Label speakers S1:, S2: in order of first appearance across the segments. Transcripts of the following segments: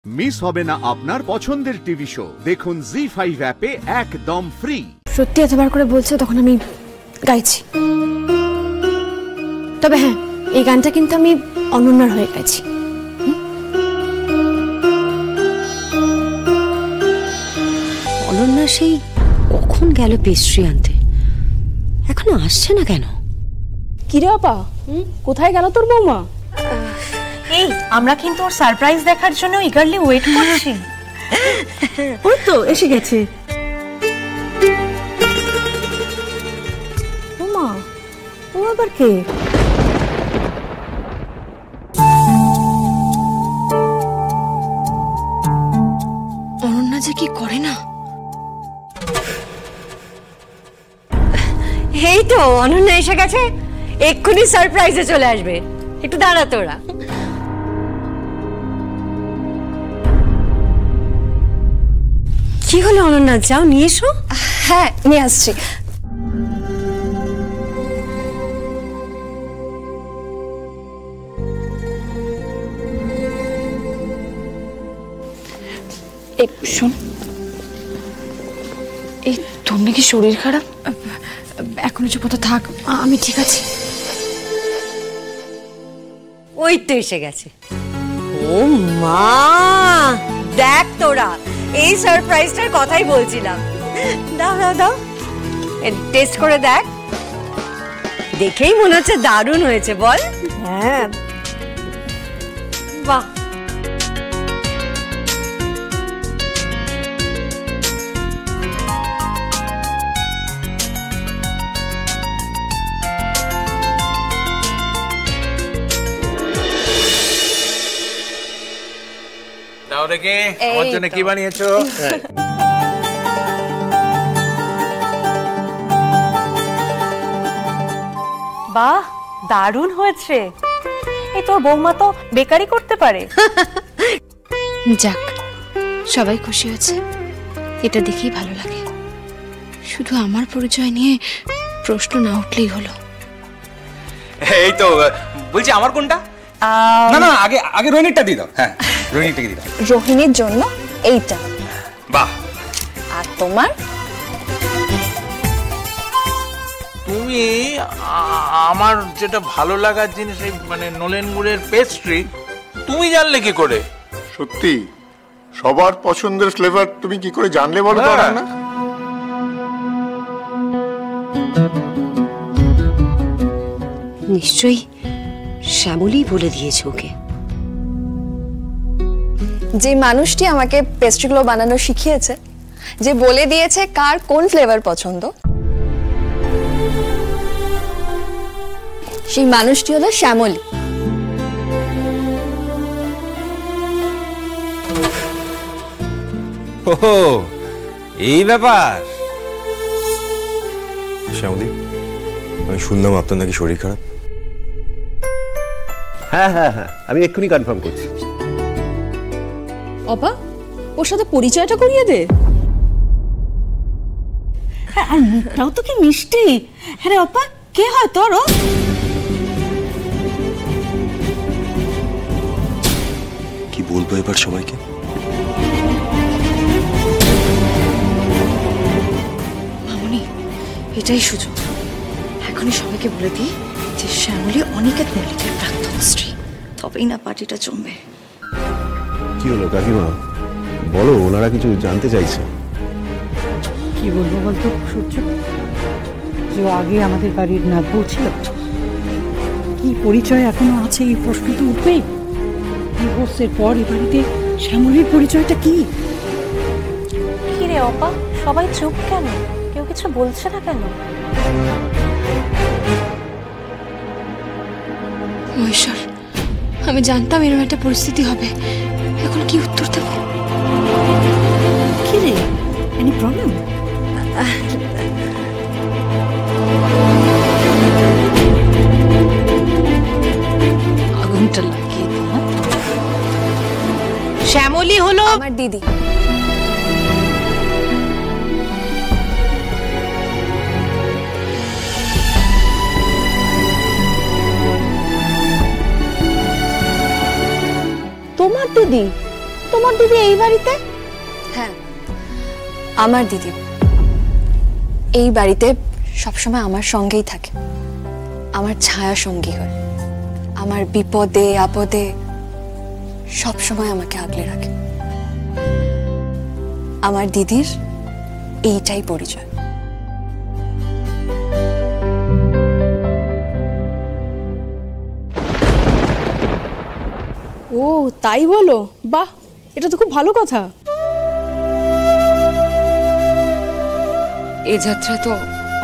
S1: Miss হবে না আপনার পছন্দের টিভি শো। দেখুন জি5 অ্যাপে একদম ফ্রি।
S2: সত্যি এতবার করে বলছো তখন আমি গাইছি। তবে হ্যাঁ, এই গানটা কিন্তু আমি অনন্যার হয়ে গাইছি।
S3: অনন্যা সেই কখন গেল পেস্ট্রি আনতে, এখনো আসছে না কেন?
S2: কিরে আপা, কোথায় গেল তোর বৌমা?
S4: এই আমরা কিন্তু ওর সারপ্রাইজ দেখার জন্য ইগারলি ওয়েট করছি।
S5: ওই তো এসে গেছে।
S2: বৌমা, ও আবার কে? অনন্যা যে কি করে না।
S3: এই তো অনন্যা এসে গেছে, এক্ষুনি সারপ্রাইজে চলে আসবে। একটু দাঁড়া তোরা। কি হলো অনন্যা, যাও নিয়ে এসো।
S2: হ্যাঁ, নিয়ে আসছি। শোন, এই তোর নাকি শরীর খারাপ? এখন চুপ তো থাক, আমি ঠিক আছি।
S3: ওই তো এসে গেছে। ও মা, দেখ তোরা, এই সারপ্রাইজটার কথাই বলছিলাম। দাও দাও দাও, টেস্ট করে দেখ। দেখেই মনে হচ্ছে দারুণ হয়েছে, বল?
S5: হ্যাঁ,
S3: বাহ।
S6: দাও দেখে আমার জন্য কি বানিয়েছো?
S4: বাহ, দারুণ হয়েছে। এই তোর বৌমা তো বেকারি করতে পারে।
S2: যাক, সবাই খুশি হয়েছে, এটা দেখেই ভালো লাগে। শুধু আমার পরিচয় নিয়ে প্রশ্ন না উঠলেই হলো।
S6: এই তো বলছি, আমার কোনটা? না না, আগে আগে রোহিণীরটা দিয়ে দাও। হ্যাঁ, রোহিণীরটাকে দিয়ে দাও।
S2: রোহিণীর জন্য এইটা।
S6: বাহ।
S2: আর তোমার?
S6: তুমি আমার যেটা ভালো লাগার জিনিস, এই মানে নলেন গুড়ের পেস্ট্রি, তুমি জানলে কি করে?
S7: সত্যি সবার পছন্দের ফ্লেভার তুমি কি করে জানলে বলো তো? না
S3: নিশ্চয়ই শ্যামলী বলে দিয়েছে ওকে।
S8: যে মানুষটি আমাকে পেস্ট্রিগুলো বানানো শিখিয়েছে, যে বলে দিয়েছে কার কোন ফ্লেভার পছন্দ, সেই মানুষটি হলো শ্যামলী।
S9: ওহো, এই ব্যাপার। শ্যামলী, আমি শুনলাম আপনার নাকি শরীর খারাপ।
S10: হ্যাঁ হ্যাঁ হ্যাঁ, আমি এক্ষুনি কনফার্ম করছি।
S5: অপা, ওর সাথে পরিচয়টা করিয়ে দে। আর মুখটাও তো কি মিষ্টি। হ্যাঁ রে অপা, কে হয় তোর?
S9: কি বলবো এবার সবাইকে?
S2: মামনি, এটাই সুযোগ। এখনই সবাইকে বলে দিই যে শ্যামলী অনিকেত মল্লিকের প্রাক্তন স্ত্রী, তবেই না পার্টিটা জমবে।
S10: কি হলো কাকিমা, বলো, ওনারা কিছু জানতে চাইছে।
S5: কি বলবো বলতো সূর্য, যে আগে আমাদের বাড়ির নাতবউ ছিল, কি পরিচয় এখনো আছে এই প্রশ্ন তো উঠবেই। ডিভোর্সের পর এই বাড়িতে শ্যামলীর পরিচয়টা কি?
S4: কি রে অপা, সবাই চুপ কেন? কেউ কিছু বলছে না কেন?
S2: মহেশ্বর, আমি জানতাম এরকম একটা পরিস্থিতি হবে। এখন কি উত্তর দেব?
S5: কি রে, এনি প্রবলেম?
S4: আগুনটা লাগিয়ে দাও। শ্যামলী হলো
S8: আমার দিদি।
S5: তোমার দিদি? তো
S2: তোমার দিদি এই বাড়িতে?
S8: হ্যাঁ, আমার দিদি এই বাড়িতে সবসময় আমার সঙ্গেই থাকে, আমার ছায়া সঙ্গী হয়, আমার বিপদে আপদে সবসময় আমাকে আগলে রাখে। আমার দিদির এইটাই পরিচয়।
S2: ও তাই বলো? বাহ, এটা তো খুব ভালো কথা।
S11: এই যাত্রা তো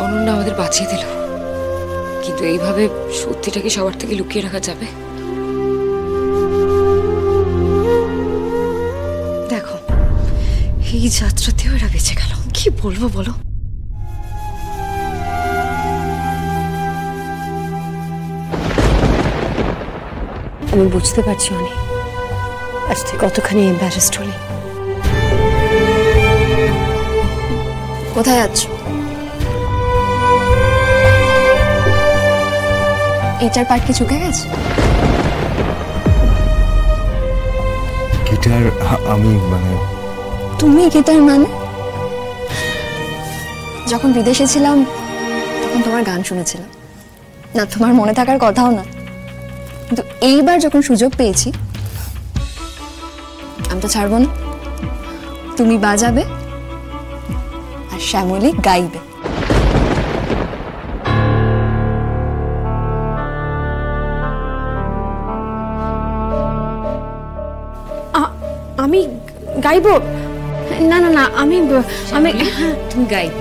S11: অনন্যা আমাদের বাঁচিয়ে দিল, কিন্তু এইভাবে সত্যিটাকে সবার থেকে লুকিয়ে রাখা যাবে? দেখো, এই যাত্রাতেও এরা বেঁচে গেল, কি বলবো বলো?
S3: আমি বুঝতে পারছি অনেক, আজ তুই কতখানি এম্বারেসড হলি।
S8: কোথায় যাচ্ছ? এটার পার্ট কি চুকে গেছে?
S9: গিটার আমি মানে
S8: তুমি গিটার মানে? যখন বিদেশে ছিলাম তখন তোমার গান শুনেছিলাম, না তোমার মনে থাকার কথাও না, কিন্তু এইবার যখন সুযোগ পেয়েছি আমি তো ছাড়বো না। তুমি বাজাবে আর শ্যামলী গাইবে।
S2: আমি গাইবো? না না না, আমি
S11: তুমি গাইবে?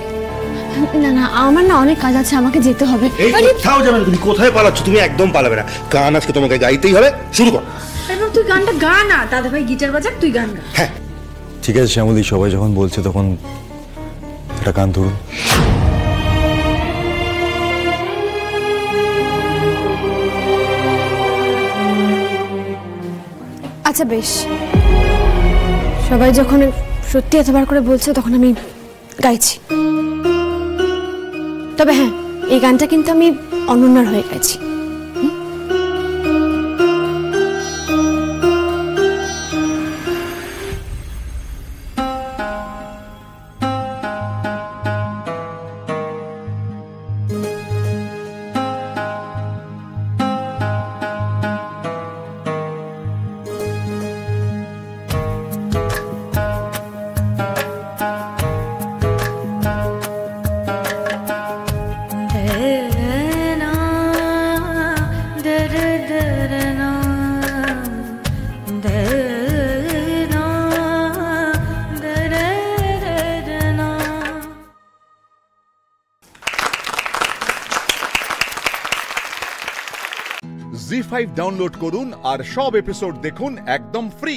S2: না না, আমার না অনেক কাজ আছে, আমাকে যেতে হবে।
S10: কোথাও যাবে না তুমি, কোথায় পালাচ্ছ তুমি? একদম পালাবে না, গান আজকে তোমাকে গাইতেই হবে, শুরু কর।
S2: তুই গানটা গা না, দাদা ভাই গিটার বাজাক, তুই গান গা।
S10: হ্যাঁ
S9: ঠিক আছে শ্যামলী, সবাই যখন বলছে তখন একটা গান ধরুন।
S2: আচ্ছা বেশ, সবাই যখন সত্যি এতবার করে বলছে তখন আমি গাইছি। তবে হ্যাঁ, এই গানটা কিন্তু আমি অনন্যার হয়ে গাইছি।
S1: জি5 ডাউনলোড করুন আর সব এপিসোড দেখুন একদম ফ্রি।